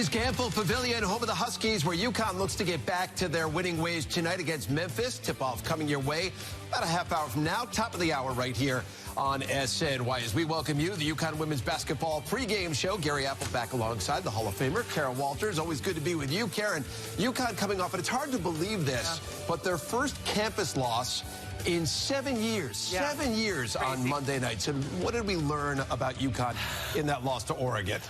Memphis Gamble Pavilion, home of the Huskies, where UConn looks to get back to their winning ways tonight against Memphis. Tip-off coming your way about a half hour from now. Top of the hour right here on SNY. As we welcome you, the UConn women's basketball pregame show. Gary Apple back alongside the Hall of Famer, Karen Walters. Always good to be with you, Karen. UConn coming off, and it's hard to believe this, but their first campus loss in 7 years. Yeah. 7 years Crazy. On Monday night. So what did we learn about UConn in that loss to Oregon?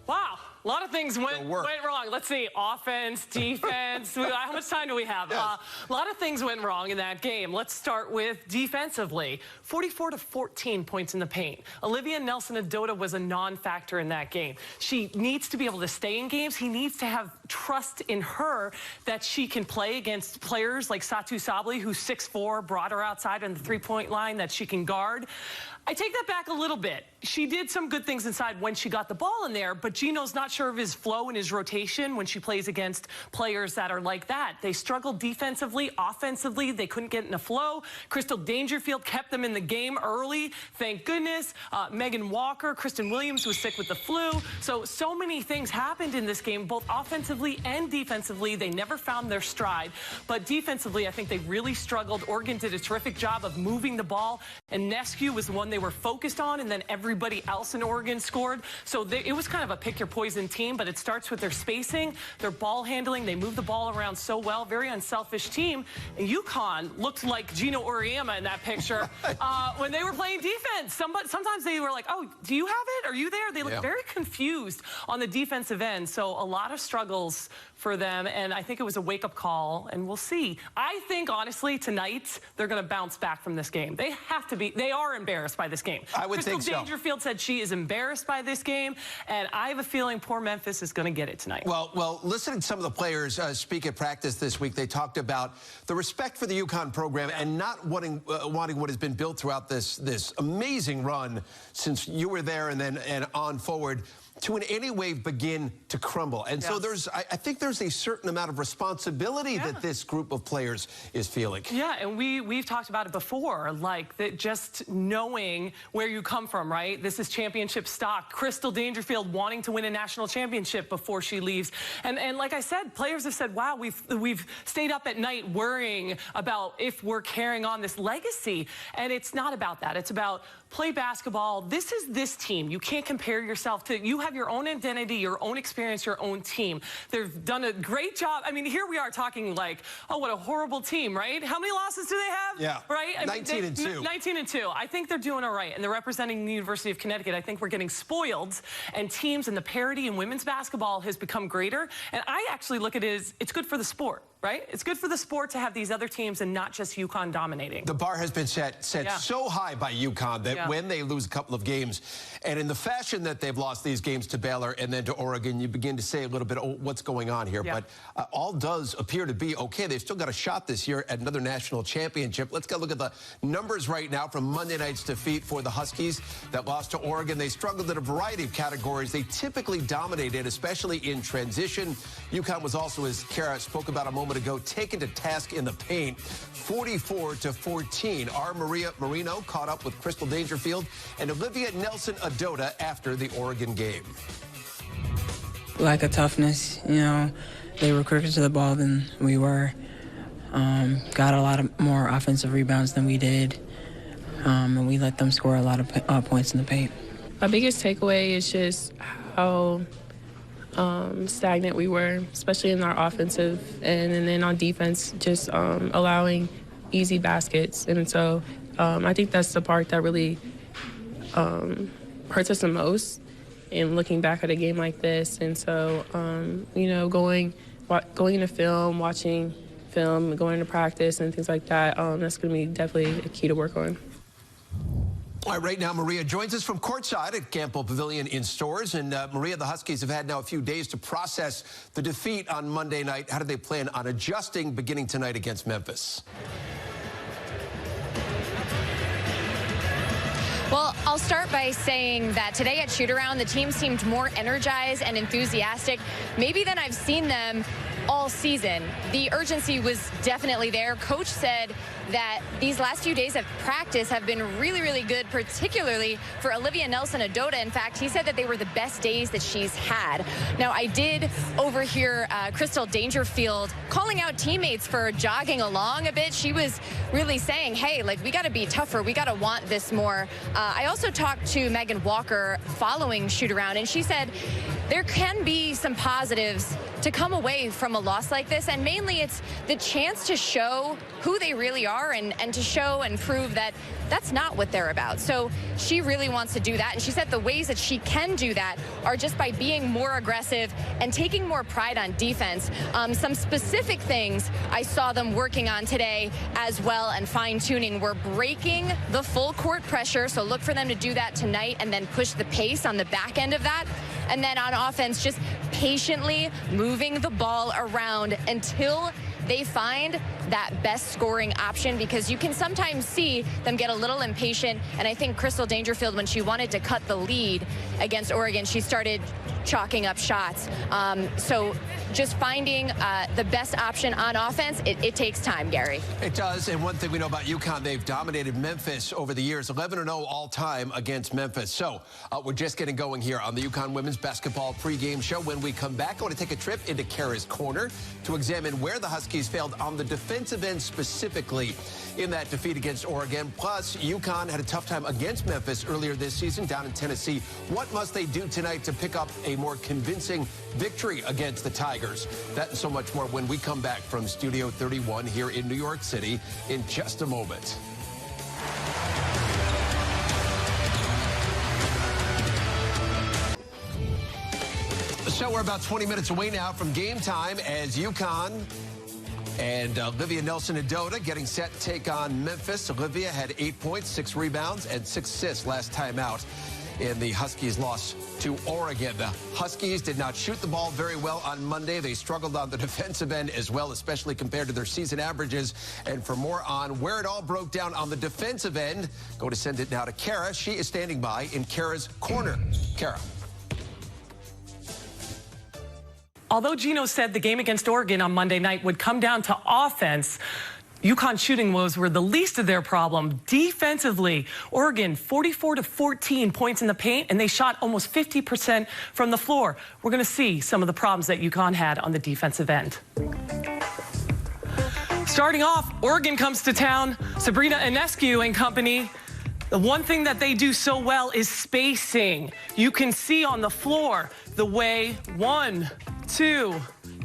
Wow. A lot of things went wrong. Let's see. Offense, defense. How much time do we have? Yes. A lot of things went wrong in that game. Let's start with defensively. 44 to 14 points in the paint. Olivia Nelson-Adota was a non-factor in that game. She needs to be able to stay in games. He needs to have trust in her that she can play against players like Satu Sabli, who's 6'4", brought her outside on the three-point line, that she can guard. I take that back a little bit. She did some good things inside when she got the ball in there, but Gino's not sure of his flow and his rotation when she plays against players that are like that. They struggled defensively, offensively. They couldn't get in a flow. Crystal Dangerfield kept them in the game early, thank goodness. Megan Walker, Kristen Williams was sick with the flu. So many things happened in this game, both offensively and defensively. They never found their stride, but defensively, I think they really struggled. Oregon did a terrific job of moving the ball, and Nescu was the one they were focused on, and then everybody else in Oregon scored. So it was kind of a pick-your-poison team, but it starts with their spacing, their ball handling. They move the ball around so well. Very unselfish team. And UConn looked like Gino Auriemma in that picture when they were playing defense. Sometimes they were like, oh, do you have it? Are you there? They looked very confused on the defensive end. So a lot of struggles for them, and I think it was a wake-up call, and we'll see. I think, honestly, tonight, they're going to bounce back from this game. They have to be. They are embarrassed by this game. I would think so. Crystal Dangerfield said she is embarrassed by this game, and I have a feeling poor Memphis is going to get it tonight. Well, listening to some of the players speak at practice this week, they talked about the respect for the UConn program and not wanting what has been built throughout this amazing run since you were there and on forward, to in any way begin to crumble. And so I think there's a certain amount of responsibility that this group of players is feeling. Yeah, and we've talked about it before, like that, just knowing where you come from, right? This is championship stock. Crystal Dangerfield wanting to win a national championship before she leaves. And like I said, players have said, wow, we've stayed up at night worrying about if we're carrying on this legacy. And it's not about that. It's about play basketball. This is this team. You can't compare yourself to, you have your own identity, your own experience, your own team. They've done a great job. I mean, here we are talking like, oh, what a horrible team, right? How many losses do they have? Yeah, right? 19-2. 19-2. I think they're doing all right, and they're representing the University of Connecticut. I think we're getting spoiled, and teams and the parity in women's basketball has become greater, and I actually look at it as it's good for the sport. Right? It's good for the sport to have these other teams and not just UConn dominating. The bar has been set so high by UConn that when they lose a couple of games, and in the fashion that they've lost these games to Baylor and then to Oregon, you begin to say a little bit, oh, what's going on here? But all does appear to be okay. They've still got a shot this year at another national championship. Let's go look at the numbers right now from Monday night's defeat for the Huskies that lost to Oregon. They struggled in a variety of categories. They typically dominated, especially in transition. UConn was also, as Kara spoke about a moment ago, taken to task in the paint, 44 to 14. Our Maria Marino caught up with Crystal Dangerfield and Olivia Nelson-Adota after the Oregon game. Lack of toughness, you know, they were quicker to the ball than we were. Got a lot of more offensive rebounds than we did, and we let them score a lot of points in the paint. My biggest takeaway is just how stagnant we were, especially in our offensive and then on defense, just allowing easy baskets. And so I think that's the part that really hurts us the most in looking back at a game like this. And so, you know, going into film, watching film, going to practice and things like that, that's going to be definitely a key to work on. All right, right now, Maria joins us from courtside at Gamble Pavilion in Stores. And Maria, the Huskies have had now a few days to process the defeat on Monday night. How do they plan on adjusting beginning tonight against Memphis? Well, I'll start by saying that today at shoot-around, the team seemed more energized and enthusiastic maybe than I've seen them all season. The urgency was definitely there. Coach said that these last few days of practice have been really, really good, particularly for Olivia Nelson-Ododa. In fact, he said that they were the best days that she's had. Now, I did overhear Crystal Dangerfield calling out teammates for jogging along a bit. She was really saying, hey, like, we got to be tougher. We got to want this more. I also talked to Megan Walker following shoot-around, and she said there can be some positives to come away from a loss like this, and mainly it's the chance to show who they really are and to show and prove that that's not what they're about. So she really wants to do that, and she said the ways that she can do that are just by being more aggressive and taking more pride on defense. Some specific things I saw them working on today as well and fine-tuning were breaking the full court pressure, so look for them to do that tonight and then push the pace on the back end of that. And then on offense, just patiently moving the ball around until they find that best scoring option, because you can sometimes see them get a little impatient. And I think Crystal Dangerfield, when she wanted to cut the lead against Oregon, she started chalking up shots. So just finding the best option on offense, it takes time, Gary. It does, and one thing we know about UConn, they've dominated Memphis over the years, 11-0 all-time against Memphis. So we're just getting going here on the UConn women's basketball pregame show. When we come back, I want to take a trip into Kara's Corner to examine where the Huskies failed on the defensive end specifically in that defeat against Oregon. Plus, UConn had a tough time against Memphis earlier this season down in Tennessee. What must they do tonight to pick up a more convincing victory against the Tigers? That and so much more when we come back from Studio 31 here in New York City in just a moment. So we're about 20 minutes away now from game time as UConn and Olivia Nelson-Ododa getting set to take on Memphis. Olivia had 8 points, 6 rebounds, and 6 assists last time out in the Huskies' loss to Oregon. The Huskies did not shoot the ball very well on Monday. They struggled on the defensive end as well, especially compared to their season averages. And for more on where it all broke down on the defensive end, go to send it now to Kara. She is standing by in Kara's Corner. Kara. Although Gino said the game against Oregon on Monday night would come down to offense, UConn shooting woes were the least of their problem. Defensively, Oregon 44-14 points in the paint, and they shot almost 50% from the floor. We're going to see some of the problems that UConn had on the defensive end. Starting off, Oregon comes to town. Sabrina Ionescu and company. The one thing that they do so well is spacing. You can see on the floor the way 1, 2,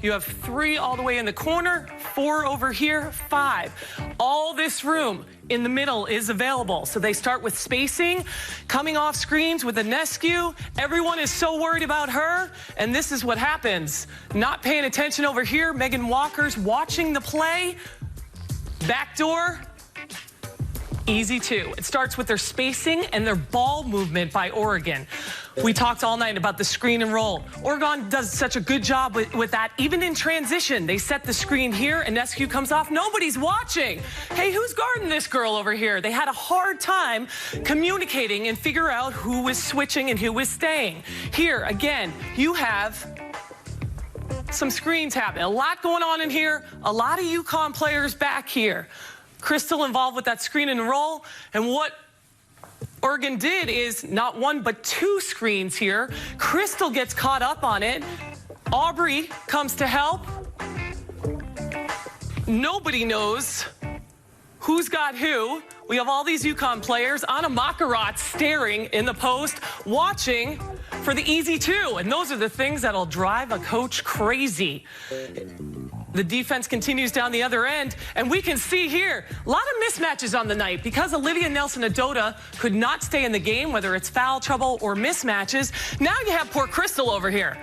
you have 3 all the way in the corner, 4 over here, 5. All this room in the middle is available. So they start with spacing, coming off screens with Ionescu. Everyone is so worried about her, and this is what happens. Not paying attention over here. Megan Walker's watching the play. Backdoor. Easy too. It starts with their spacing and their ball movement by Oregon. We talked all night about the screen and roll. Oregon does such a good job with that. Even in transition, they set the screen here, and Ionescu comes off. Nobody's watching. Hey, who's guarding this girl over here? They had a hard time communicating and figure out who was switching and who was staying. Here, again, you have some screens happening. A lot going on in here. A lot of UConn players back here. Crystal involved with that screen and roll. And what Oregon did is not 1 but 2 screens here. Crystal gets caught up on it. Aubrey comes to help. Nobody knows who's got who. We have all these UConn players. Anna Makarat staring in the post, watching for the easy 2. And those are the things that'll drive a coach crazy. The defense continues down the other end, and we can see here a lot of mismatches on the night because Olivia Nelson-Ododa could not stay in the game, whether it's foul trouble or mismatches. Now you have poor Crystal over here.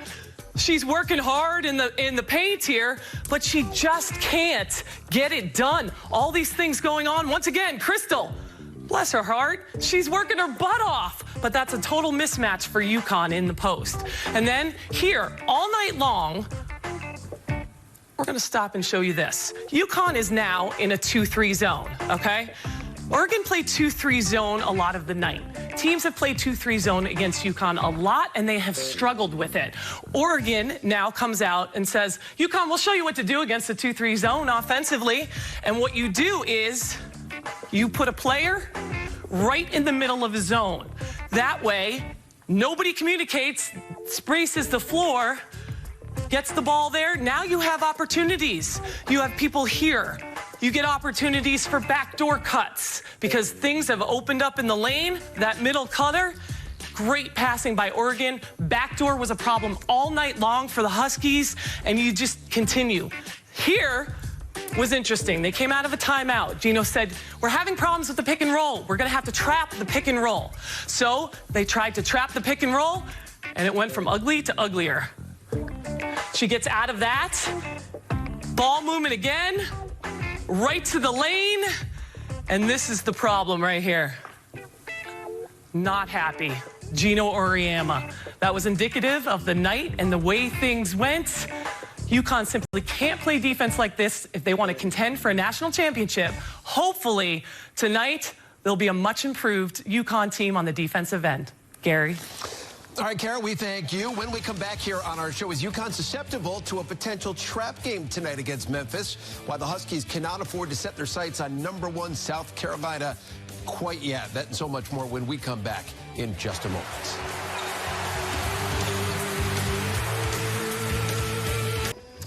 She's working hard in the paint here, but she just can't get it done. All these things going on. Once again, Crystal, bless her heart, she's working her butt off, but that's a total mismatch for UConn in the post. And then here, all night long, we're going to stop and show you this. UConn is now in a 2-3 zone, okay? Oregon played 2-3 zone a lot of the night. Teams have played 2-3 zone against UConn a lot, and they have struggled with it. Oregon now comes out and says, UConn, we'll show you what to do against the 2-3 zone offensively. And what you do is you put a player right in the middle of a zone. That way, nobody communicates, spraces the floor, gets the ball there. Now you have opportunities. You have people here. You get opportunities for backdoor cuts because things have opened up in the lane. That middle cutter, great passing by Oregon. Backdoor was a problem all night long for the Huskies, and you just continue. Here was interesting. They came out of a timeout. Gino said, we're having problems with the pick and roll. We're going to have to trap the pick and roll. So they tried to trap the pick and roll, and it went from ugly to uglier. She gets out of that. Ball movement again. Right to the lane, and this is the problem right here. Not happy. Gino Auriemma. That was indicative of the night and the way things went. UConn simply can't play defense like this if they want to contend for a national championship. Hopefully, tonight, there'll be a much improved UConn team on the defensive end. Gary. All right, Kara, we thank you. When we come back here on our show, is UConn susceptible to a potential trap game tonight against Memphis? Why the Huskies cannot afford to set their sights on #1 South Carolina quite yet. That and so much more when we come back in just a moment.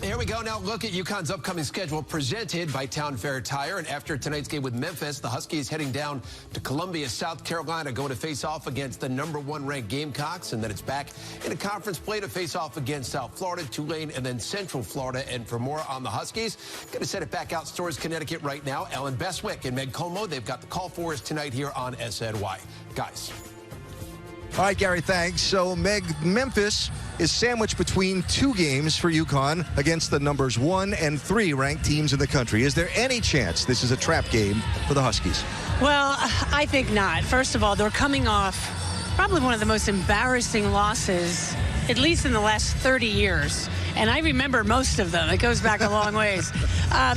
Here we go. Now look at UConn's upcoming schedule presented by Town Fair Tire. And after tonight's game with Memphis, the Huskies heading down to Columbia, South Carolina, going to face off against the #1 ranked Gamecocks. And then it's back in a conference play to face off against South Florida, Tulane, and then Central Florida. And for more on the Huskies, going to set it back out Stores, Connecticut right now. Ellen Bestwick and Meg Como, they've got the call for us tonight here on SNY. Guys. All right, Gary, thanks. So, Meg, Memphis is sandwiched between two games for UConn against the numbers 1 and 3 ranked teams in the country. Is there any chance this is a trap game for the Huskies? Well, I think not. First of all, they're coming off probably one of the most embarrassing losses, at least in the last 30 years. And I remember most of them. It goes back a long ways.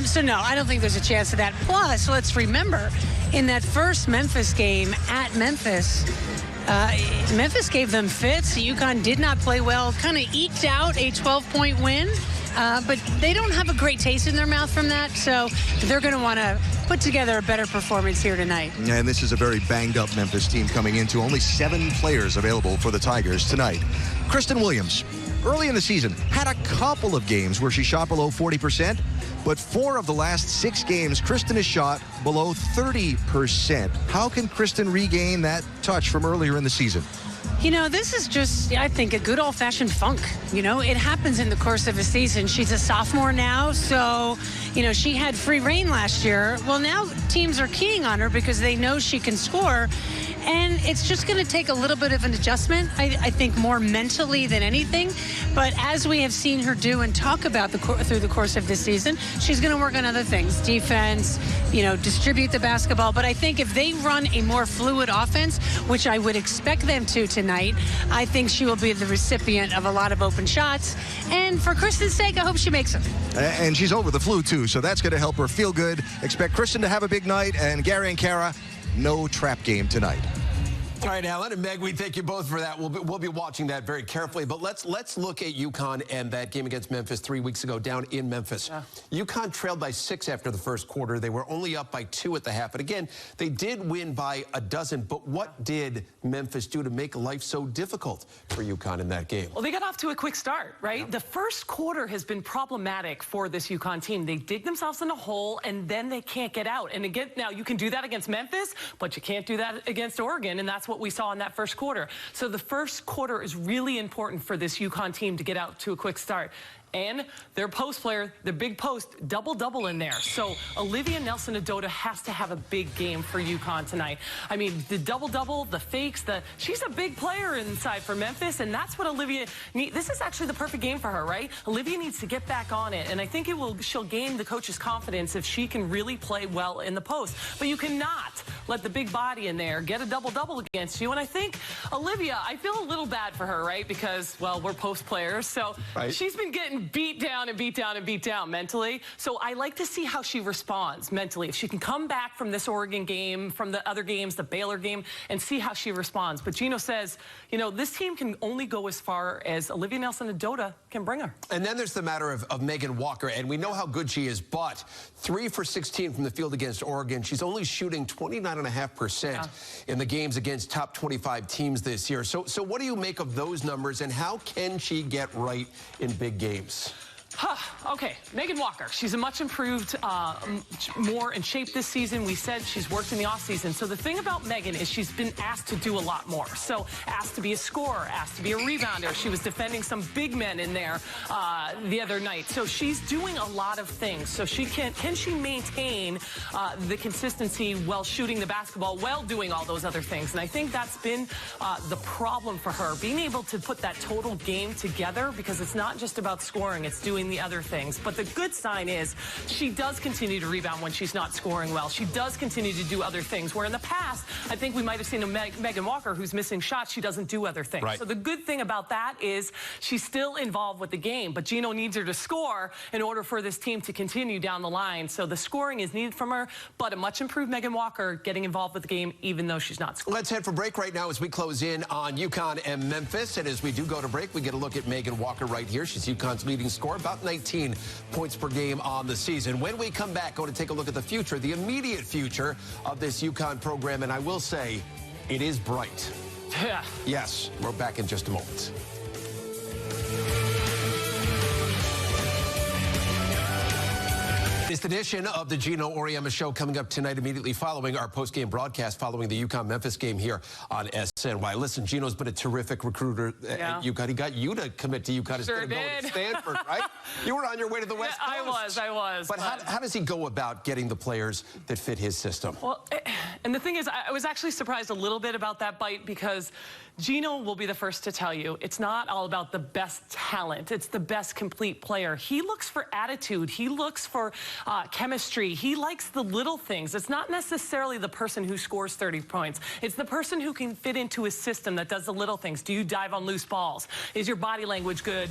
So, no, I don't think there's a chance of that. Plus, let's remember, in that first Memphis game at Memphis, Memphis gave them fits. UConn did not play well, kind of eked out a 12-point win. But they don't have a great taste in their mouth from that, so they're going to want to put together a better performance here tonight. And this is a very banged-up Memphis team coming into only 7 players available for the Tigers tonight. Kristen Williams, early in the season, had a couple of games where she shot below 40%, but 4 of the last 6 games, Kristen has shot below 30%. How can Kristen regain that touch from earlier in the season? You know, this is just, I think, a good old-fashioned funk. You know, it happens in the course of a season. She's a sophomore now, so, you know, she had free reign last year. Well, now teams are keying on her because they know she can score, and it's just going to take a little bit of an adjustment, I think, more mentally than anything. But as we have seen her do and talk about through the course of this season, she's going to work on other things, defense, you know, distribute the basketball. But I think if they run a more fluid offense, which I would expect them to tonight, I think she will be the recipient of a lot of open shots. And for Kristen's sake, I hope she makes them. And she's over the flu, too, so that's going to help her feel good. Expect Kristen to have a big night, and Gary and Kara, no trap game tonight. All right, Alan and Meg, we thank you both for that. We'll be watching that very carefully. But let's look at UConn and that game against Memphis 3 weeks ago down in Memphis. Yeah. UConn trailed by 6 after the first quarter. They were only up by 2 at the half. And again, they did win by a dozen. But what did Memphis do to make life so difficult for UConn in that game? Well, they got off to a quick start, right? Yeah. The first quarter has been problematic for this UConn team. They dig themselves in a hole, and then they can't get out. And again, now you can do that against Memphis, but you can't do that against Oregon, and that's what we saw in that first quarter. So the first quarter is really important for this UConn team to get out to a quick start. And their post player, the big post, double-double in there. So Olivia Nelson-Adota has to have a big game for UConn tonight. I mean, the double-double, the fakes, she's a big player inside for Memphis, and that's what Olivia needs. This is actually the perfect game for her, right? Olivia needs to get back on it, and I think she'll gain the coach's confidence if she can really play well in the post. But you cannot let the big body in there get a double-double against you. And I think Olivia, I feel a little bad for her, right? Because, well, we're post players, so she's been getting getting beat down and beat down and beat down mentally. So I like to see how she responds mentally. If she can come back from this Oregon game, from the other games, the Baylor game, and see how she responds. But Gino says, you know, this team can only go as far as Olivia Nelson-Ododa can bring her. And then there's the matter of Megan Walker, and we know how good she is, but 3 for 16 from the field against Oregon. She's only shooting 29.5% in the games against top 25 teams this year. So what do you make of those numbers, and how can she get right in big games? Okay, Megan Walker. She's a much improved, more in shape this season. We said she's worked in the offseason. So the thing about Megan is she's been asked to do a lot more. So asked to be a scorer, asked to be a rebounder. She was defending some big men in there the other night. So she's doing a lot of things. So she can she maintain the consistency while shooting the basketball, while doing all those other things? And I think that's been the problem for her, being able to put that total game together, because it's not just about scoring, it's doing the other things. But the good sign is she does continue to rebound when she's not scoring well. She does continue to do other things, where in the past, I think we might have seen a Megan Walker who's missing shots. She doesn't do other things. Right. So the good thing about that is she's still involved with the game, but Gino needs her to score in order for this team to continue down the line. So the scoring is needed from her, but a much improved Megan Walker getting involved with the game even though she's not scoring. Let's head for break right now as we close in on UConn and Memphis. And as we do go to break, we get a look at Megan Walker right here. She's UConn's leading scorer, about 19 points per game on the season. When we come back, going to take a look at the future, the immediate future of this UConn program. And I will say, it is bright. Yeah. Yes, we're back in just a moment. This edition of the Gino Auriemma Show coming up tonight immediately following our post-game broadcast following the UConn-Memphis game here on SNY. Listen, Gino's been a terrific recruiter at UConn. He got you to commit to UConn instead of going to Stanford, right? You were on your way to the West Coast. I was. But how does he go about getting the players that fit his system? Well, and the thing is, I was actually surprised a little bit about that bite, because Gino will be the first to tell you it's not all about the best talent. It's the best complete player. He looks for attitude. He looks for chemistry. He likes the little things. It's not necessarily the person who scores 30 points. It's the person who can fit into his system that does the little things. Do you dive on loose balls? Is your body language good?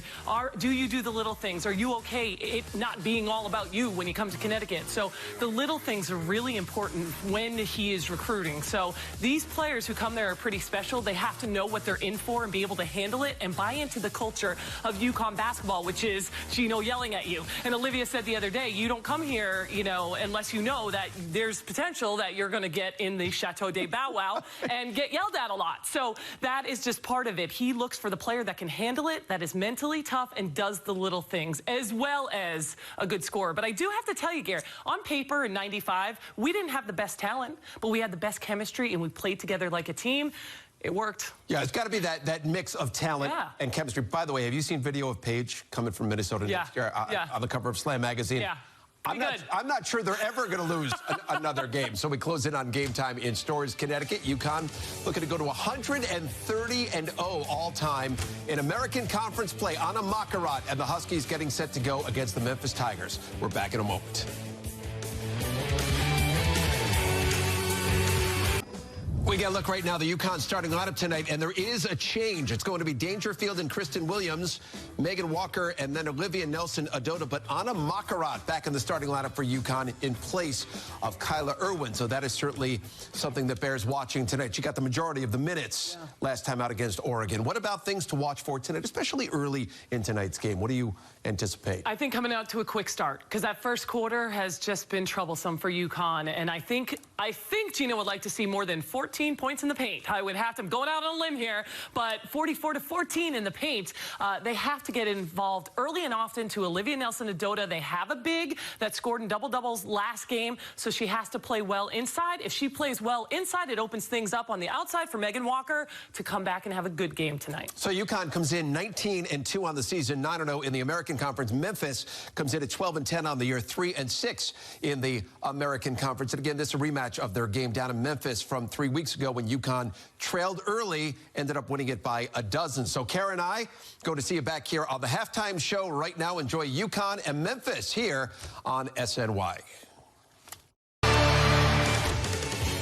Do you do the little things? Are you okay it not being all about you when you come to Connecticut? So the little things are really important when he is recruiting. So these players who come there are pretty special. They have to know what they're in for and be able to handle it and buy into the culture of UConn basketball, which is Gino yelling at you. And Olivia said the other day, you don't come here, you know, unless you know that there's potential that you're going to get in the Chateau de Bow Wow and get yelled at a lot. So that is just part of it. He looks for the player that can handle it, that is mentally tough and does the little things, as well as a good scorer. But I do have to tell you, Gary, on paper in '95, we didn't have the best talent, but we had the best chemistry and we played together like a team. It worked. Yeah, it's got to be that mix of talent and chemistry. By the way, have you seen video of Paige coming from Minnesota next year on the cover of Slam magazine? Yeah. I'm not sure they're ever going to lose another game. So we close in on game time in Storrs, Connecticut. UConn looking to go to 130-0 all-time in American Conference play. Anna Makarat and the Huskies getting set to go against the Memphis Tigers. We're back in a moment. We get a look right now, the UConn starting lineup tonight, and there is a change. It's going to be Dangerfield and Kristen Williams, Megan Walker, and then Olivia Nelson-Ododa. But Anna Makarat back in the starting lineup for UConn in place of Kyla Irwin. So that is certainly something that bears watching tonight. She got the majority of the minutes last time out against Oregon. What about things to watch for tonight, especially early in tonight's game? What do you anticipate? I think coming out to a quick start, because that first quarter has just been troublesome for UConn. And I think Gino would like to see more than 14 points in the paint. I would have to go out on a limb here, but 44-14 in the paint. They have to get involved early and often to Olivia Nelson-Ododa. They have a big that scored in double-doubles last game, so she has to play well inside. If she plays well inside, it opens things up on the outside for Megan Walker to come back and have a good game tonight. So UConn comes in 19-2 on the season, 9-0 in the American Conference. Memphis comes in at 12-10 on the year, 3-6 in the American Conference. And again, this is a rematch of their game down in Memphis from 3 weeks ago when UConn trailed early, ended up winning it by a dozen. So Kara and I go to see you back here on the halftime show right now. Enjoy UConn and Memphis here on SNY.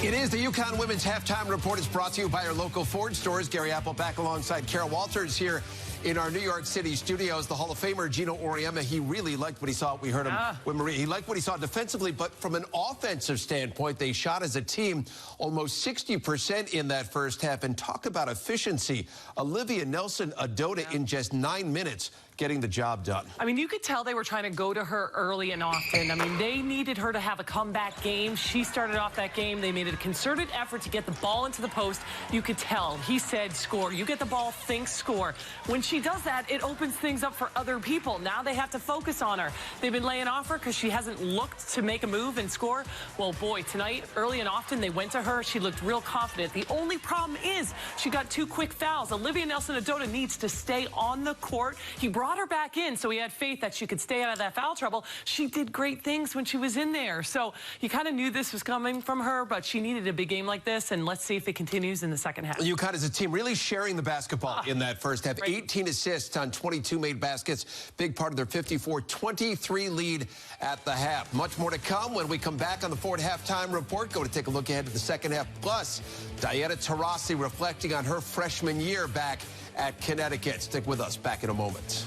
It is the UConn Women's Halftime Report. It's brought to you by our local Ford stores. Gary Apple back alongside Carol Walters here in our New York City studios. The Hall of Famer Gino Auriemma, he really liked what he saw. We heard him with Marie. He liked what he saw defensively, but from an offensive standpoint, they shot as a team almost 60% in that first half. And talk about efficiency. Olivia Nelson-Ododa in just 9 minutes getting the job done. I mean, you could tell they were trying to go to her early and often. I mean, they needed her to have a comeback game. She started off that game. They made a concerted effort to get the ball into the post. You could tell. He said, score. You get the ball, think score. When she does that, it opens things up for other people. Now they have to focus on her. They've been laying off her because she hasn't looked to make a move and score. Well, boy, tonight, early and often, they went to her. She looked real confident. The only problem is she got 2 quick fouls. Olivia Nelson-Ododa needs to stay on the court. He brought her back in, so he had faith that she could stay out of that foul trouble. She did great things when she was in there. So you kind of knew this was coming from her, but she needed a big game like this, and let's see if it continues in the second half. UConn as a team really sharing the basketball in that first half. 18 assists on 22 made baskets. Big part of their 54-23 lead at the half. Much more to come when we come back on the Ford Halftime Report. Go to take a look ahead to the second half. Plus, Diana Taurasi reflecting on her freshman year back at Connecticut. Stick with us. Back in a moment.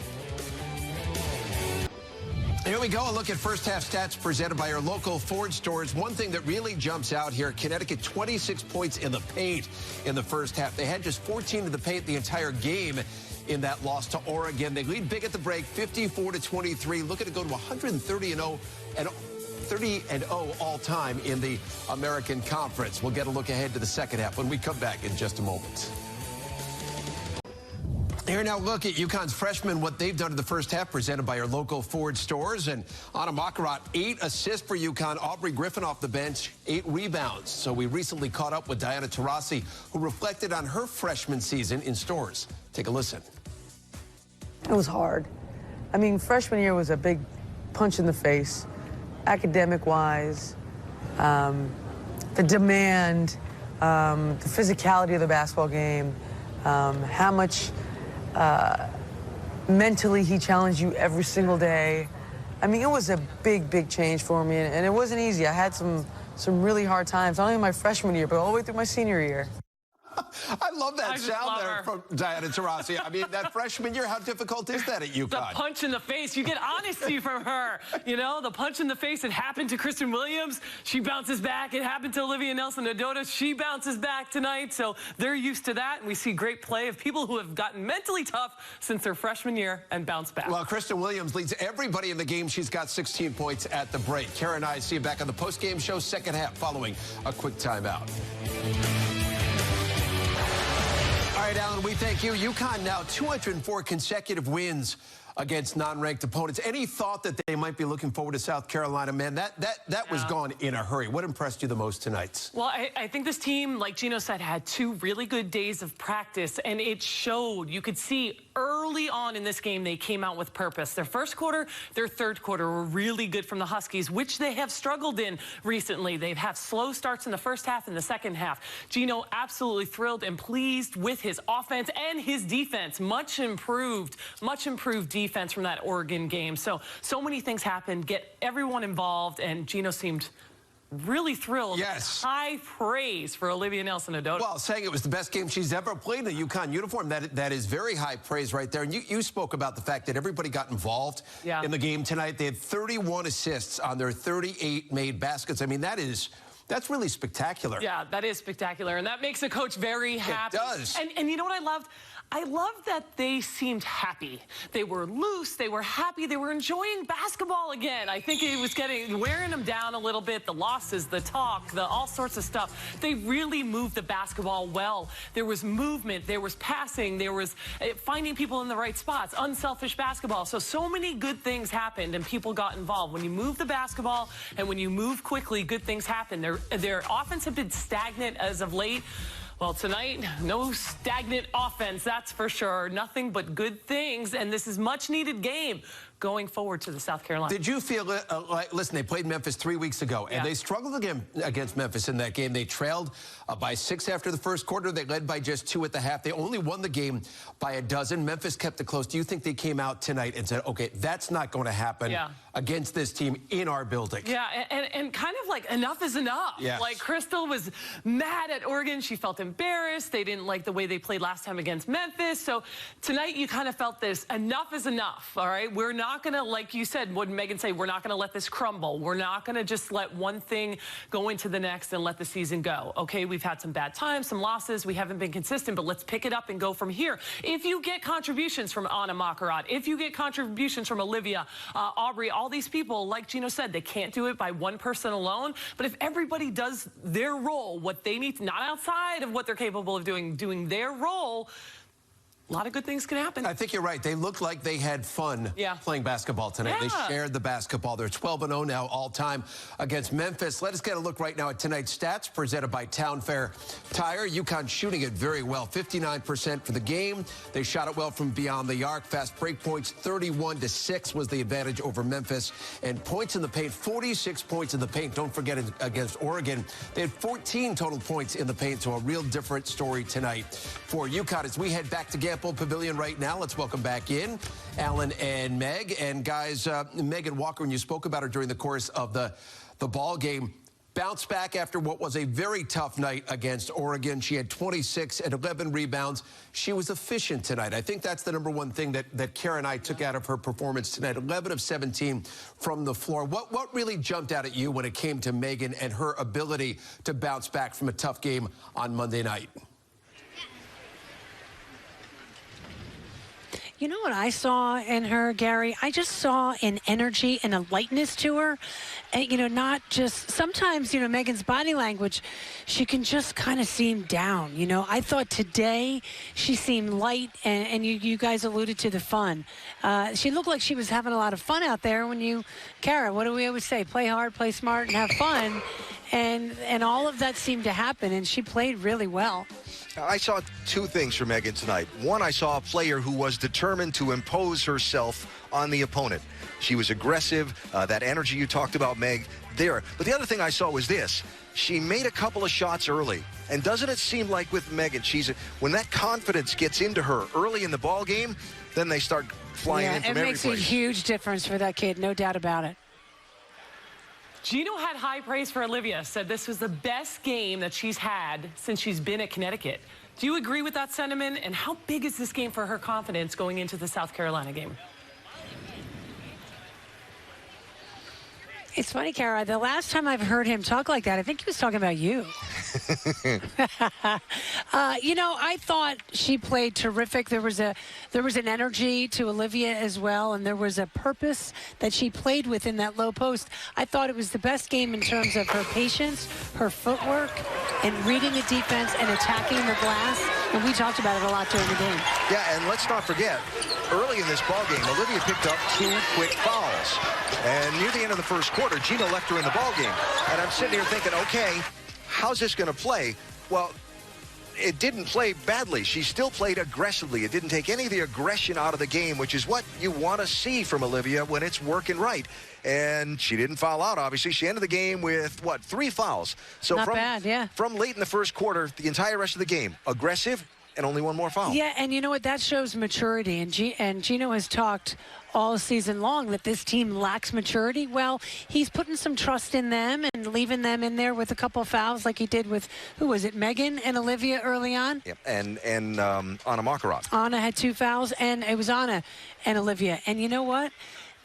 Here we go. A look at first half stats presented by our local Ford stores. One thing that really jumps out here, Connecticut 26 points in the paint in the first half. They had just 14 in the paint the entire game in that loss to Oregon. They lead big at the break, 54-23, looking to go to 130-0 and 30-0 all time in the American Conference. We'll get a look ahead to the second half when we come back in just a moment. Here now, look at UConn's freshmen, what they've done in the first half, presented by our local Ford stores. And Anna Makarat, 8 assists for UConn. Aubrey Griffin off the bench, 8 rebounds. So we recently caught up with Diana Taurasi, who reflected on her freshman season in stores. Take a listen. It was hard. I mean, freshman year was a big punch in the face, academic-wise, the demand, the physicality of the basketball game, how much mentally he challenged you every single day. I mean, it was a big, big change for me, and it wasn't easy. I had some really hard times, not only my freshman year, but all the way through my senior year. I love that sound there from Diana Taurasi. I mean, that freshman year, how difficult is that at UConn? The punch in the face. You get honesty from her. You know, the punch in the face. It happened to Kristen Williams. She bounces back. It happened to Olivia Nelson-Ododa. She bounces back tonight. So they're used to that. And we see great play of people who have gotten mentally tough since their freshman year and bounced back. Well, Kristen Williams leads everybody in the game. She's got 16 points at the break. Kara and I see you back on the postgame show, second half, following a quick timeout. All right, Alan, we thank you. UConn now 204 consecutive wins against non-ranked opponents. Any thought that they might be looking forward to South Carolina? Man, that was gone in a hurry. What impressed you the most tonight? Well, I think this team, like Gino said, had 2 really good days of practice, and it showed. You could see early on in this game they came out with purpose. Their first quarter, their third quarter were really good from the Huskies, which they have struggled in recently. They've had slow starts in the first half and the second half. Gino absolutely thrilled and pleased with his offense and his defense. Much improved defense from that Oregon game. So many things happened. Get everyone involved, and Gino seemed really thrilled. Yes. High praise for Olivia Nelson-Ododa. Well, saying it was the best game she's ever played in a UConn uniform, that is very high praise right there. And you spoke about the fact that everybody got involved in the game tonight. They had 31 assists on their 38 made baskets. I mean, that's really spectacular. Yeah, that is spectacular, and that makes a coach very happy. It does. And you know what I loved? I loved that they seemed happy. They were loose. They were happy. They were enjoying basketball again. I think it was wearing them down a little bit. The losses, the talk, all sorts of stuff. They really moved the basketball well. There was movement. There was passing. There was finding people in the right spots. Unselfish basketball. So many good things happened, and people got involved. When you move the basketball and when you move quickly, good things happen. Their offense had been stagnant as of late. Well, tonight, no stagnant offense, that's for sure. Nothing but good things, and this is much-needed game going forward to the South Carolina. Did you feel like, listen, they played Memphis 3 weeks ago, and they struggled again against Memphis in that game. They trailed by 6 after the first quarter. They led by just 2 at the half. They only won the game by a dozen. Memphis kept it close. Do you think they came out tonight and said, okay, that's not going to happen against this team in our building? Yeah, and kind of like enough is enough. Yes. Like Crystal was mad at Oregon. She felt embarrassed. They didn't like the way they played last time against Memphis. So tonight you kind of felt this, enough is enough, all right? We're not going to, like you said, what did Megan say? We're not going to let this crumble. We're not going to just let one thing go into the next and let the season go. Okay, we've had some bad times, some losses. We haven't been consistent, but let's pick it up and go from here. If you get contributions from Anna Makarat, if you get contributions from Olivia, Aubrey, all these people, like Gino said, they can't do it by one person alone. But if everybody does their role, what they need, not outside of what they're capable of doing their role, a lot of good things can happen. I think you're right. They looked like they had fun playing basketball tonight. They shared the basketball. They're 12-0 now all-time against Memphis. Let us get a look right now at tonight's stats presented by Town Fair Tire. UConn shooting it very well, 59% for the game. They shot it well from beyond the arc. Fast break points, 31-6 was the advantage over Memphis. And points in the paint, 46 points in the paint. Don't forget against Oregon. They had 14 total points in the paint, so a real different story tonight for UConn. As we head back to Gamble Pavilion right now, let's welcome back in Alan and Meg. And guys, Megan Walker, when you spoke about her during the course of the ball game, bounced back after what was a very tough night against Oregon. She had 26 and 11 rebounds. She was efficient tonight. I think that's the number one thing that Kara and I took out of her performance tonight. 11 of 17 from the floor. What really jumped out at you when it came to Megan and her ability to bounce back from a tough game on Monday night? You know what I saw in her, Gary? I just saw an energy and a lightness to her. And, you know, not just, sometimes, you know, Megan's body language, she can just kind of seem down. You know, I thought today she seemed light, and you guys alluded to the fun. She looked like she was having a lot of fun out there when Kara, what do we always say? Play hard, play smart, and have fun. And all of that seemed to happen, and she played really well. I saw 2 things from Megan tonight. One, I saw a player who was determined to impose herself on the opponent. She was aggressive, that energy you talked about, Meg, there. But the other thing I saw was this. She made a couple of shots early. And doesn't it seem like with Megan, when that confidence gets into her early in the ball game, then they start flying in from every place. It makes a huge difference for that kid, no doubt about it. Gino had high praise for Olivia, said this was the best game that she's had since she's been at Connecticut. Do you agree with that sentiment? And how big is this game for her confidence going into the South Carolina game? It's funny, Kara, the last time I've heard him talk like that, I think he was talking about you. You know, I thought she played terrific. There was an energy to Olivia as well, and there was a purpose that she played with in that low post. I thought it was the best game in terms of her patience, her footwork, and reading the defense and attacking the glass. And we talked about it a lot during the game. Yeah, and let's not forget, early in this ball game, Olivia picked up 2 quick fouls. And near the end of the first quarter, Gino left her in the ball game. And I'm sitting here thinking, okay, how's this going to play? Well, it didn't play badly. She still played aggressively. It didn't take any of the aggression out of the game, which is what you want to see from Olivia when it's working right. And she didn't foul out, obviously. She ended the game with, 3 fouls. So Not bad, yeah. From late in the first quarter, the entire rest of the game, aggressive and only 1 more foul. Yeah, and you know what? That shows maturity. And Gino has talked all season long that this team lacks maturity. Well, he's putting some trust in them and leaving them in there with a couple of fouls like he did with, who was it, Megan and Olivia early on? Yep, and Anna Makarat. Anna had 2 fouls, and it was Anna and Olivia. And you know what?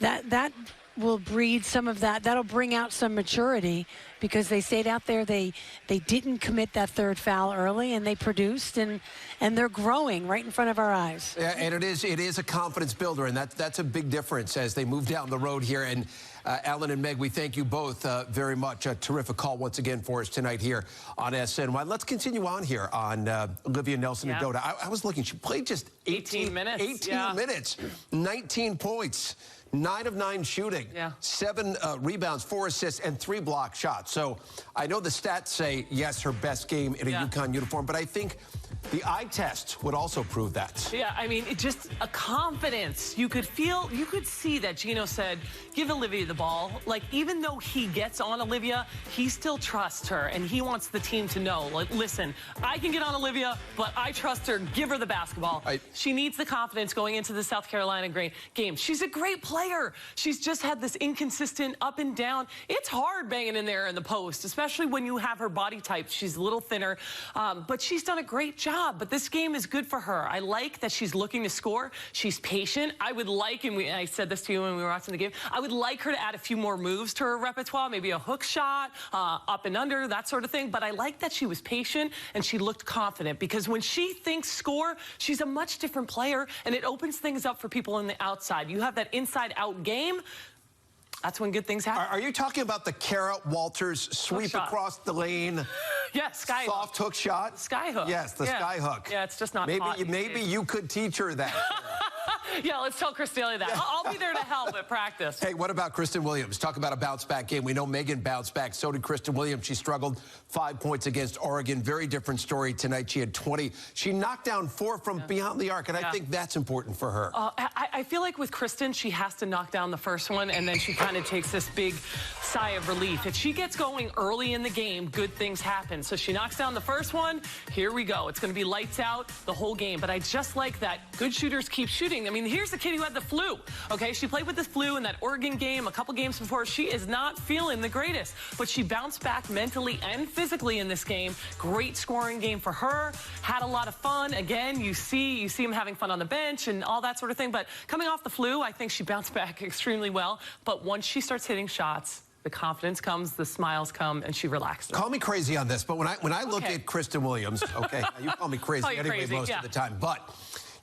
That will breed some of that. That'll bring out some maturity because they stayed out there. They didn't commit that 3rd foul early, and they produced, and they're growing right in front of our eyes. Yeah, and it is a confidence builder, and that's a big difference as they move down the road here. And Alan and Meg, we thank you both very much. A terrific call once again for us tonight here on SNY. Let's continue on here on Olivia Nelson-Ododa. I was looking. She played just 18 minutes. 18 minutes, 19 points. 9 of 9 shooting, 7 rebounds, 4 assists, and 3 block shots. So I know the stats say, yes, her best game in a UConn uniform, but I think The eye test would also prove that. Yeah, I mean, it just a confidence. You could see that Gino said, give Olivia the ball. Like, even though he gets on Olivia, he still trusts her, and he wants the team to know, like, listen, I can get on Olivia, but I trust her. Give her the basketball. She needs the confidence going into the South Carolina game. She's a great player. She's just had this inconsistent up and down. It's hard banging in there in the post, especially when you have her body type. She's a little thinner, but she's done a great job. But this game is good for her. I like that she's looking to score. She's patient. I would like, and I said this to you when we were watching the game, I would like her to add a few more moves to her repertoire, maybe a hook shot, up and under, that sort of thing. But I like that she was patient and she looked confident, because when she thinks score, she's a much different player, and it opens things up for people on the outside. You have that inside-out game. That's when good things happen. Are you talking about the Kara Walters sweep across the lane? Yes, sky soft hook shot? Sky hook. Yes, the sky hook. Yeah, it's just not Maybe you could teach her that. Yeah, let's tell Chris Daly that. I'll be there to help at practice. Hey, what about Kristen Williams? Talk about a bounce-back game. We know Megan bounced back. So did Kristen Williams. She struggled 5 points against Oregon. Very different story tonight. She had 20. She knocked down 4 from beyond the arc, and I think that's important for her. I feel like with Kristen, she has to knock down the first one, and then she kind of takes this big sigh of relief. If she gets going early in the game, good things happen. So she knocks down the first one. Here we go. It's going to be lights out the whole game. But I just like that good shooters keep shooting. I mean, here's the kid who had the flu. Okay, she played with the flu in that Oregon game a couple games before. She is not feeling the greatest, but she bounced back mentally and physically in this game. Great scoring game for her. Had a lot of fun. Again, you see him having fun on the bench and all that sort of thing. But coming off the flu, I think she bounced back extremely well. But once she starts hitting shots, the confidence comes, the smiles come, and she relaxes. Call me crazy on this, but when I look at Kristen Williams, okay, you call me crazy anyway most of the time, but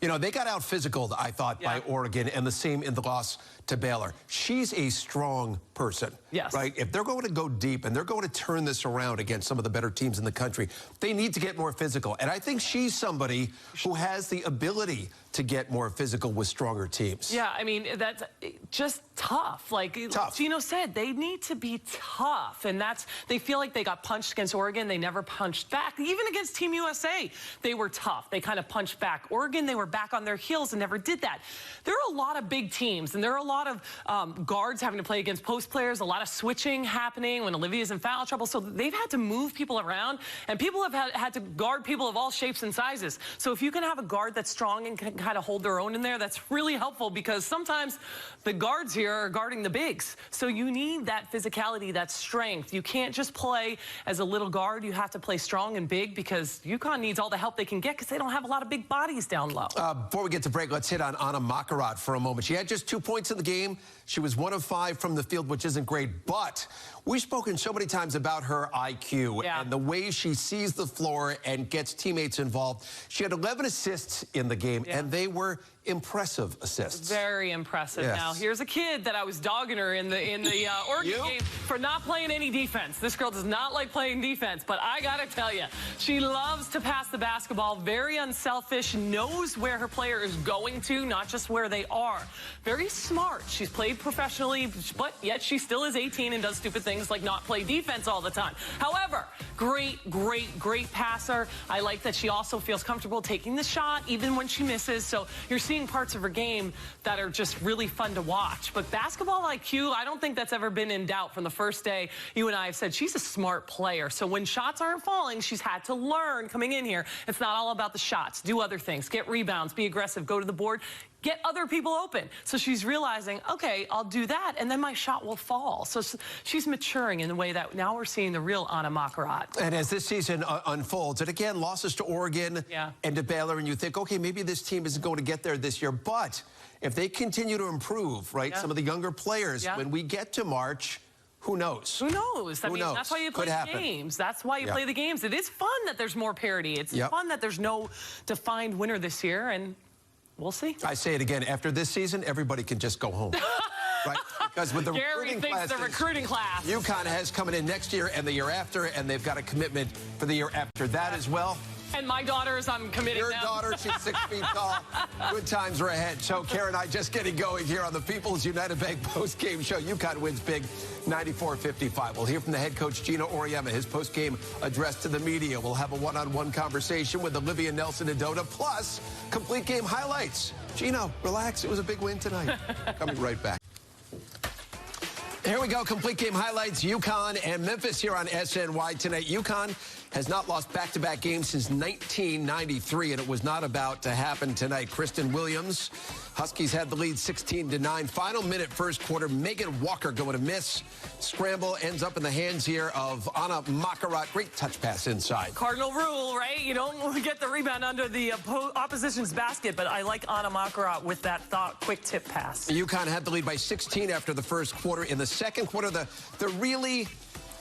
you know, they got out physical, I thought, by Oregon, and the same in the loss to Baylor. She's a strong person, right? If they're going to go deep and they're going to turn this around against some of the better teams in the country, they need to get more physical. And I think she's somebody who has the ability to get more physical with stronger teams. Yeah, I mean, that's just tough. Like Gino said, they need to be tough. And they feel like they got punched against Oregon. They never punched back. Even against Team USA, they were tough. They kind of punched back. Oregon, they were back on their heels and never did that. There are a lot of big teams, and there are a lot of guards having to play against post players, a lot of switching happening when Olivia's in foul trouble. So they've had to move people around, and people have had to guard people of all shapes and sizes. So if you can have a guard that's strong and can kind of hold their own in there, that's really helpful, because sometimes the guards here are guarding the bigs. So you need that physicality, that strength. You can't just play as a little guard. You have to play strong and big, because UConn needs all the help they can get, because they don't have a lot of big bodies down low. Before we get to break, let's hit on Anna Makarat for a moment. She had just 2 points in the game. She was 1 of 5 from the field, which isn't great, but we've spoken so many times about her IQ and the way she sees the floor and gets teammates involved. She had 11 assists in the game, and they were impressive assists. Very impressive. Now, here's a kid that I was dogging her in the Oregon game for not playing any defense. This girl does not like playing defense, but I gotta tell you, she loves to pass the basketball, very unselfish, knows where her player is going to, not just where they are. Very smart. She's played professionally, but yet she still is 18 and does stupid things like not play defense all the time. However, great passer. I like that she also feels comfortable taking the shot, even when she misses. So you're seeing parts of her game that are just really fun to watch. But basketball IQ, I don't think that's ever been in doubt from the first day. You and I have said she's a smart player. So when shots aren't falling, she's had to learn coming in here. It's not all about the shots. Do other things. Get rebounds. Be aggressive. Go to the board. Get other people open. So she's realizing, okay, I'll do that, and then my shot will fall. So she's maturing in the way that now we're seeing the real Anna Makarat. And as this season unfolds, and again, losses to Oregon and to Baylor, and you think, okay, maybe this team isn't going to get there this year, but if they continue to improve, right, some of the younger players, when we get to March, who knows? Who knows? I mean, that's why you play the games. That's why you play the games. It is fun that there's more parity. It's fun that there's no defined winner this year, and we'll see. I say it again, after this season, everybody can just go home. Right? Because with the recruiting class, UConn has coming in next year and the year after, and they've got a commitment for the year after that as well. And my daughters, I'm committing Your them. daughter, she's 6 feet tall. Good times are ahead. So, Karen and I just getting going here on the People's United Bank post-game show. UConn wins big, 94-55. We'll hear from the head coach, Gino Auriemma, his post-game address to the media. We'll have a one-on-one conversation with Olivia Nelson-Ododa, plus complete game highlights. Gino, relax. It was a big win tonight. Coming right back. Here we go. Complete game highlights. UConn and Memphis here on SNY tonight. UConn has not lost back-to-back games since 1993, and it was not about to happen tonight. Kristen Williams, Huskies had the lead 16-9. Final minute first quarter, Megan Walker going to miss. Scramble ends up in the hands here of Anna Makarat. Great touch pass inside. Cardinal rule, right? You don't get the rebound under the opposition's basket, but I like Anna Makarat with that quick tip pass. UConn had the lead by 16 after the first quarter. In the second quarter, the really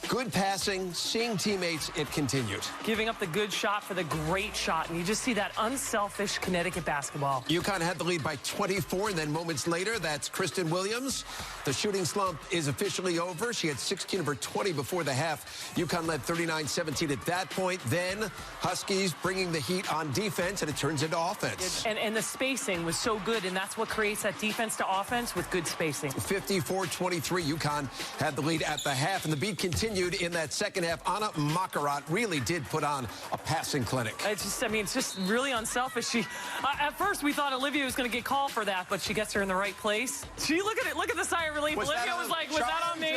good passing, seeing teammates, it continued. Giving up the good shot for the great shot, and you just see that unselfish Connecticut basketball. UConn had the lead by 24, and then moments later, that's Kristen Williams. The shooting slump is officially over. She had 16 of her 20 before the half. UConn led 39-17 at that point. Then Huskies bringing the heat on defense, and it turns into offense. And the spacing was so good, and that's what creates that defense to offense with good spacing. 54-23, UConn had the lead at the half, and the beat continued in that second half. Anna Makarat really did put on a passing clinic. It's just really unselfish. At first we thought Olivia was going to get called for that, but she gets her in the right place. Look at the sigh of relief. Olivia was like, was that on me?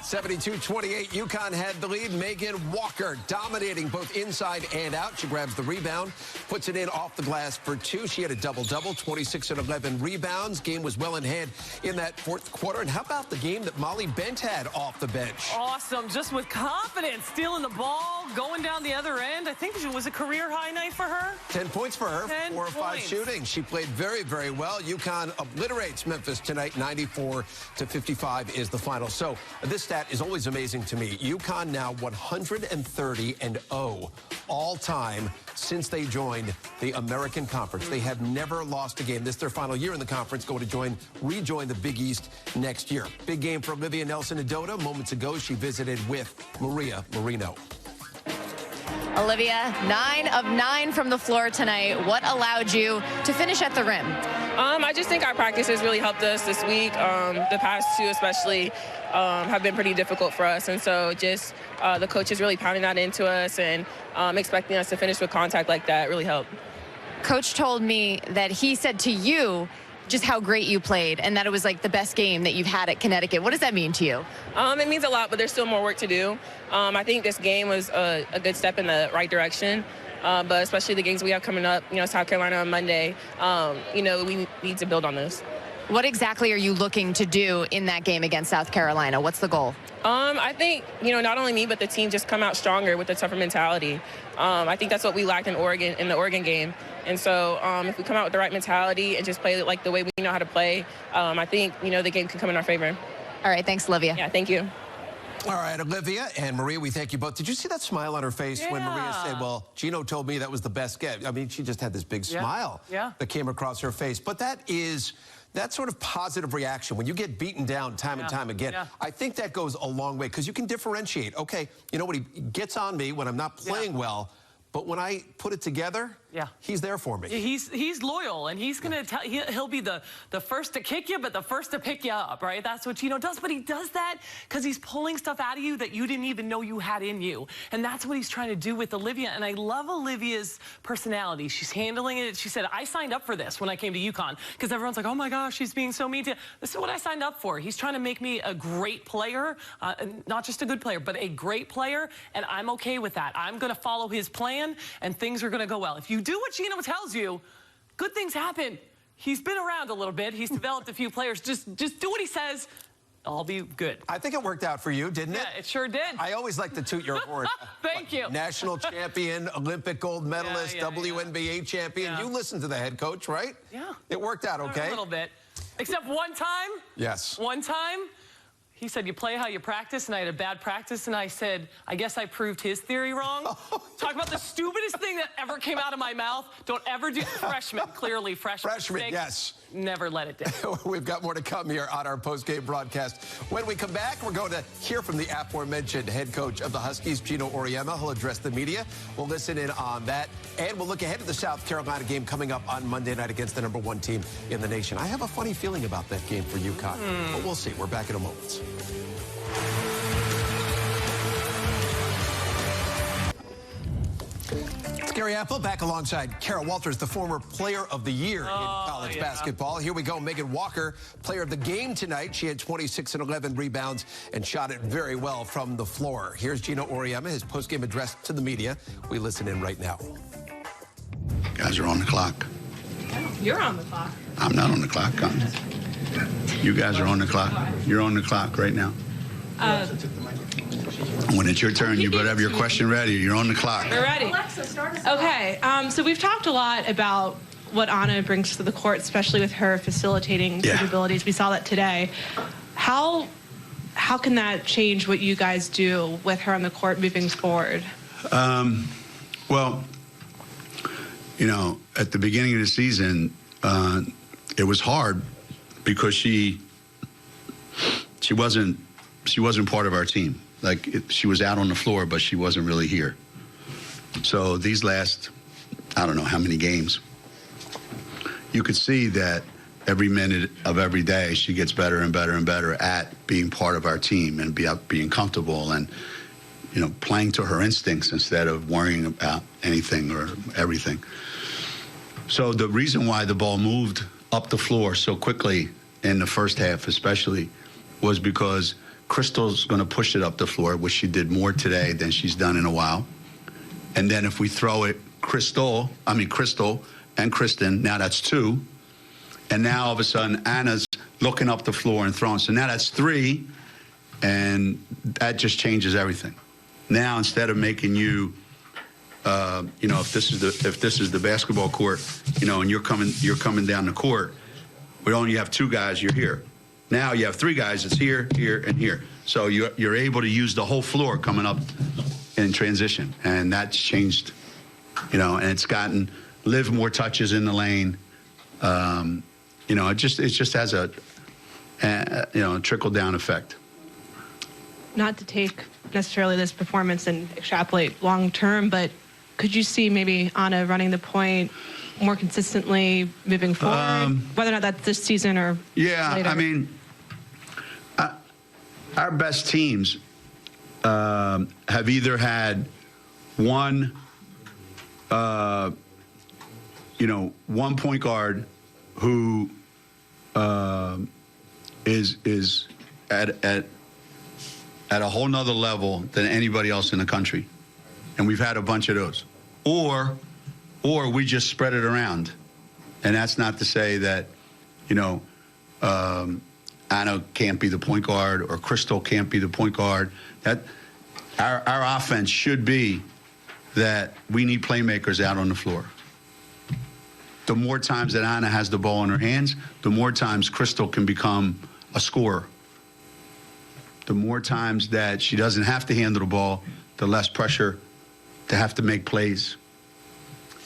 72-28, UConn had the lead. Megan Walker dominating both inside and out. She grabs the rebound, puts it in off the glass for two. She had a double-double, 26 and 11 rebounds. Game was well in hand in that fourth quarter. And how about the game that Molly Bent had off the bench? Awesome. Just with confidence, stealing the ball, going down the other end. I think it was a career-high night for her. 10 points for her, 4 of 5 shooting. She played very, very well. UConn obliterates Memphis tonight. 94-55 is the final. So this stat is always amazing to me. UConn now 130-0 all-time since they joined the American Conference. They have never lost a game. This is their final year in the conference, going to rejoin the Big East next year. Big game for Olivia Nelson-Ododa. Moments ago, she visited with Maria Marino. Olivia, 9 of 9 from the floor tonight. What allowed you to finish at the rim? I just think our practices really helped us this week. The past two especially have been pretty difficult for us. And so just the coaches really pounding that into us and expecting us to finish with contact like that really helped. Coach told me that he said to you just how great you played and that it was like the best game that you've had at Connecticut. What does that mean to you? It means a lot, but there's still more work to do. I think this game was a good step in the right direction. But especially the games we have coming up, South Carolina on Monday, we need to build on this. What exactly are you looking to do in that game against South Carolina? What's the goal? I think, not only me, but the team just come out stronger with a tougher mentality. I think that's what we lacked in the Oregon game. And so if we come out with the right mentality and just play like the way we know how to play, I think, the game can come in our favor. All right. Thanks, Olivia. Yeah, thank you. All right, Olivia and Maria, we thank you both. Did you see that smile on her face when Maria said, well, Gino told me that was the best get? I mean, she just had this big smile that came across her face. But that sort of positive reaction, when you get beaten down time and time again, I think that goes a long way because you can differentiate. Okay, what, he gets on me when I'm not playing well, but when I put it together, he's there for me. He's loyal, and he's going to tell he'll be the first to kick you, but the first to pick you up, right? That's what Gino does, but he does that because he's pulling stuff out of you that you didn't even know you had in you, and that's what he's trying to do with Olivia. And I love Olivia's personality. She's handling it. She said, I signed up for this when I came to UConn because everyone's like, oh my gosh, she's being so mean to you. This is what I signed up for. He's trying to make me a great player, not just a good player, but a great player, and I'm okay with that. I'm going to follow his plan, and things are going to go well. If you do what Gino tells you, good things happen. He's been around a little bit. He's developed a few players. Just do what he says. I'll be good. I think it worked out for you, didn't it? Yeah, it sure did. I always like to toot your horn. Thank you. National champion, Olympic gold medalist, WNBA champion. You listened to the head coach, right? Yeah. It worked out okay? A little bit. Except one time. Yes. One time. He said, you play how you practice, and I had a bad practice, and I said, I guess I proved his theory wrong. Talk about the stupidest thing that ever came out of my mouth. Don't ever do freshman, clearly freshman. Freshman, yes. never let it down. We've got more to come here on our post-game broadcast. When we come back, we're going to hear from the aforementioned head coach of the Huskies, Gino Auriemma. He'll address the media. We'll listen in on that. And we'll look ahead to the South Carolina game coming up on Monday night against the #1 team in the nation. I have a funny feeling about that game for UConn, but we'll see. We're back in a moment. Gary Apple back alongside Kara Walters, the former Player of the Year in college basketball. Here we go. Megan Walker, Player of the Game tonight. She had 26 and 11 rebounds and shot it very well from the floor. Here's Gino Auriemma, his postgame address to the media. We listen in right now. Guys are on the clock. You're on the clock. I'm not on the clock. You guys are on the clock. You're on the clock right now. When it's your turn, you better have your question ready. You're on the clock. We're ready. Alexa, start us off. So we've talked a lot about what Anna brings to the court, especially with her facilitating capabilities. We saw that today. How can that change what you guys do with her on the court moving forward? Well, you know, at the beginning of the season, it was hard because she wasn't part of our team. She was out on the floor, but she wasn't really here. So these last, I don't know how many games, you could see that every minute of every day she gets better and better and better at being part of our team and being comfortable and, you know, playing to her instincts instead of worrying about anything or everything. So the reason why the ball moved up the floor so quickly in the first half especially was because Crystal's going to push it up the floor, which she did more today than she's done in a while. And then if we throw it Crystal and Kristen, now that's 2. And now all of a sudden Anna's looking up the floor and throwing. So now that's 3, and that just changes everything. Now instead of making you, you know, if this is the basketball court, you know, and you're coming down the court, but only you have 2 guys, you're here. Now you have 3 guys, it's here, here, and here. So you're able to use the whole floor coming up in transition. And that's changed, you know, and it's gotten Liv more touches in the lane. You know, it just has a you know, trickle-down effect. Not to take necessarily this performance and extrapolate long-term, but could you see maybe Anna running the point more consistently moving forward, whether or not that's this season or later? I mean, our best teams have either had one point guard who is at a whole nother level than anybody else in the country, and we've had a bunch of those, or we just spread it around. And that's not to say that, you know, Anna can't be the point guard or Crystal can't be the point guard. That our offense should be that we need playmakers out on the floor. The more times that Anna has the ball in her hands, the more times Crystal can become a scorer. The more times that she doesn't have to handle the ball, the less pressure to have to make plays.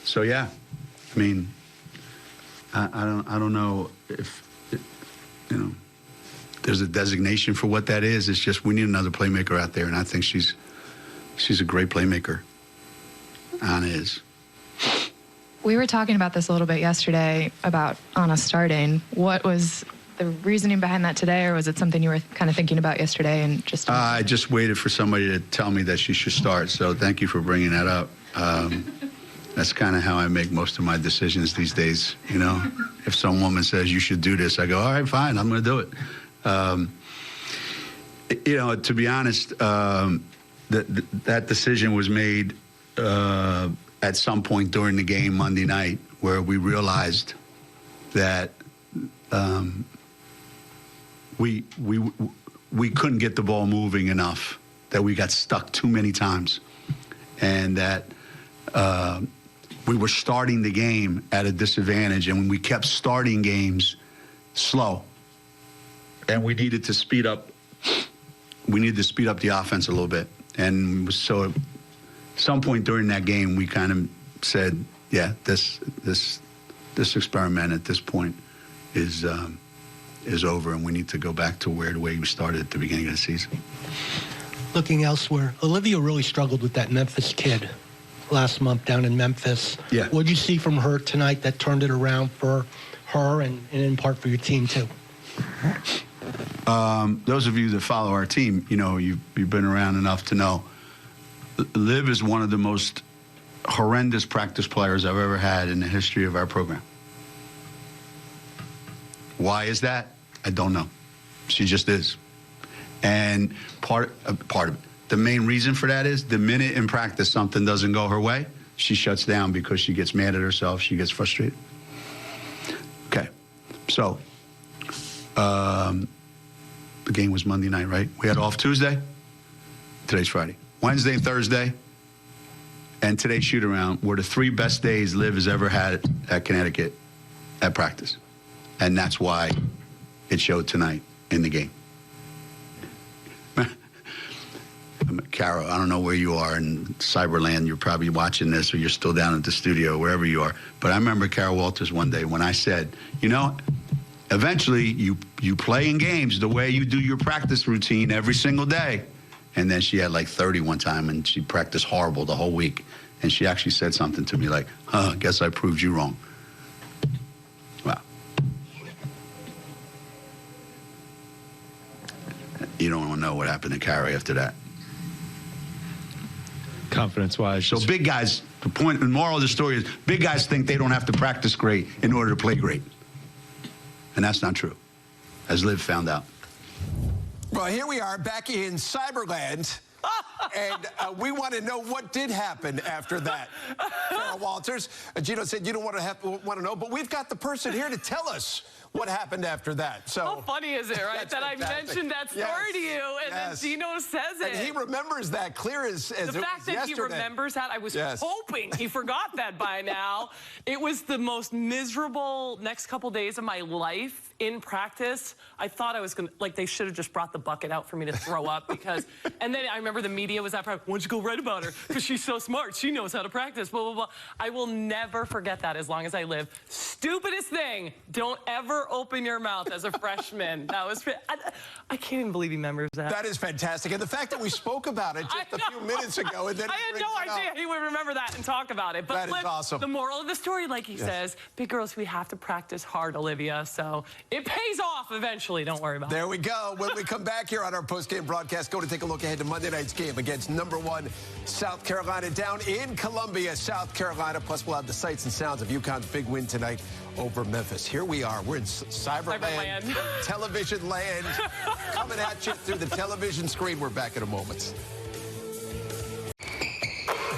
So yeah, I mean, I don't know if you know, there's a designation for what that is. It's just we need another playmaker out there, and I think she's a great playmaker. Anna is. We were talking about this a little bit yesterday about Anna starting. What was the reasoning behind that today, or was it something you were kind of thinking about yesterday and just? I just waited for somebody to tell me that she should start. So thank you for bringing that up. That's kind of how I make most of my decisions these days. You know, if some woman says you should do this, I go, all right, fine, I'm going to do it. You know, to be honest, that decision was made at some point during the game Monday night, where we realized that we couldn't get the ball moving enough, that we got stuck too many times, and that we were starting the game at a disadvantage, and when we kept starting games slow, and we needed to speed up the offense a little bit. And so at some point during that game, we kind of said, yeah, this experiment at this point is over, and we need to go back to the way we started at the beginning of the season. Looking elsewhere, Olivia really struggled with that Memphis kid last month down in Memphis. Yeah. What did you see from her tonight that turned it around for her and in part for your team too? Those of you that follow our team, you know, you've been around enough to know Liv is one of the most horrendous practice players I've ever had in the history of our program. Why is that? I don't know. She just is. And part of it, the main reason for that is the minute in practice something doesn't go her way, she shuts down because she gets mad at herself. She gets frustrated. Okay. So, the game was Monday night, right? We had off Tuesday. Today's Friday. Wednesday and Thursday and today's shoot-around were the 3 best days Liv has ever had at Connecticut at practice. And that's why it showed tonight in the game. Carol, I don't know where you are in Cyberland. You're probably watching this, or you're still down at the studio, wherever you are. But I remember Carol Walters one day when I said, you know, eventually you play in games the way you do your practice routine every single day. And then she had like 30 one time, and she practiced horrible the whole week. And she actually said something to me like, guess I proved you wrong. Wow. You don't want to know what happened to Carrie after that. Confidence-wise. So big guys, the moral of the story is big guys think they don't have to practice great in order to play great. And that's not true, as Liv found out. Well, here we are back in Cyberland, and we want to know what did happen after that. Carol Walters, Gino said you don't want to know, but we've got the person here to tell us what happened after that. So how funny is it, right? That fantastic. I mentioned that story to you, and then Gino says it. And he remembers that clear as the fact that yesterday. he remembers that, I was hoping he forgot that by now. It was the most miserable next couple days of my life in practice. I thought I was going to, like, they should have just brought the bucket out for me to throw up because, and then I remember the media was at practice. Why don't you go write about her? Because she's so smart. She knows how to practice, blah, blah, blah. I will never forget that as long as I live. Stupidest thing, don't ever open your mouth as a freshman. That was, I can't even believe he remembers that. That is fantastic. And the fact that we spoke about it just a few minutes ago. And then I had no idea he would remember that and talk about it. But that is awesome. The moral of the story, like he says, big girls, we have to practice hard, Olivia. So it pays off eventually. Don't worry about it. There we go. When we come back here on our post-game broadcast, go to take a look ahead to Monday night's game against #1 South Carolina down in Columbia, South Carolina. Plus, we'll have the sights and sounds of UConn's big win tonight over Memphis. Here we are. We're in Cyberland, television land, coming at you through the television screen. We're back in a moment.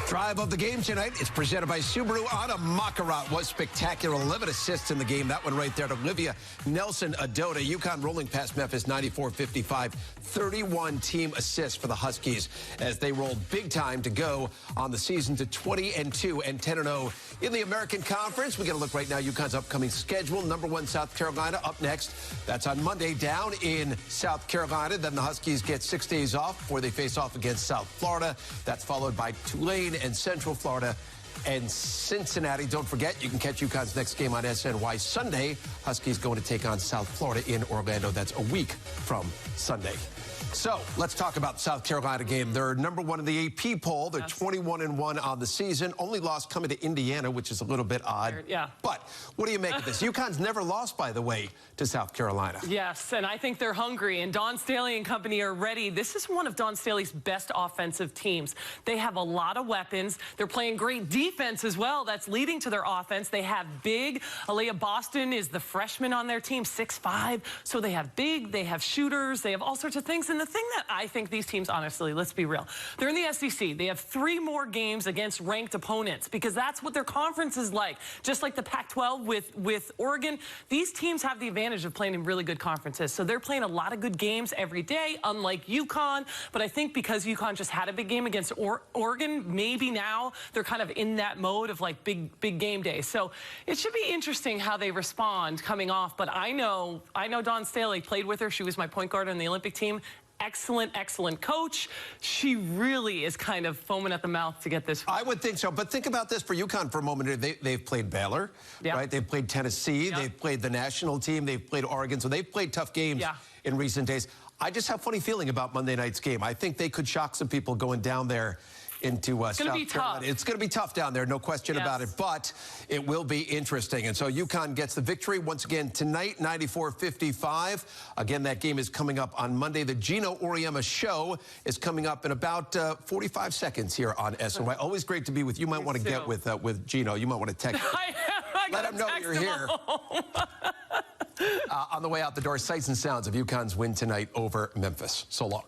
Drive of the game tonight is presented by Subaru. Anna Makarat was spectacular. 11 assists in the game. That one right there to Olivia Nelson-Adota. UConn rolling past Memphis 94-55. 31 team assists for the Huskies as they rolled big time to go on the season to 20-2 and 10-0 in the American Conference. We get a look right now. UConn's upcoming schedule. #1 South Carolina up next. That's on Monday down in South Carolina. Then the Huskies get 6 days off before they face off against South Florida. That's followed by Tulane and Central Florida and Cincinnati. Don't forget, you can catch UConn's next game on SNY Sunday. Huskies going to take on South Florida in Orlando. That's a week from Sunday. So let's talk about the South Carolina game. They're #1 in the AP poll. They're 21-1 on the season. Only loss coming to Indiana, which is a little bit odd. Yeah. But what do you make of this? UConn's never lost, by the way, to South Carolina. Yes, and I think they're hungry, and Dawn Staley and company are ready. This is one of Dawn Staley's best offensive teams. They have a lot of weapons. They're playing great defense as well. That's leading to their offense. They have big. Aliyah Boston is the freshman on their team, 6'5". So they have big, they have shooters, they have all sorts of things. And the thing that I think these teams, honestly, let's be real, they're in the SEC. They have 3 more games against ranked opponents because that's what their conference is like. Just like the Pac-12 with Oregon, these teams have the advantage of playing in really good conferences. So they're playing a lot of good games every day, unlike UConn. But I think because UConn just had a big game against Oregon, maybe now they're kind of in that mode of like big game day. So it should be interesting how they respond coming off. But I know Dawn Staley, played with her. She was my point guard on the Olympic team. excellent coach. She really is kind of foaming at the mouth to get this. I would think so, but think about this for UConn for a moment. They've played Baylor, right? They've played Tennessee. They've played the national team. They've played Oregon. So they've played tough games in recent days. I just have a funny feeling about Monday night's game. I think they could shock some people going down there into South Carolina. It's going to be tough down there, no question about it, but it will be interesting. And so UConn gets the victory once again tonight, 94-55. Again, that game is coming up on Monday. The Gino Auriemma Show is coming up in about 45 seconds here on SNY. Always great to be with you. You might want to get with Gino. You might want to text him. Let him know you're here. On the way out the door, sights and sounds of UConn's win tonight over Memphis. So long.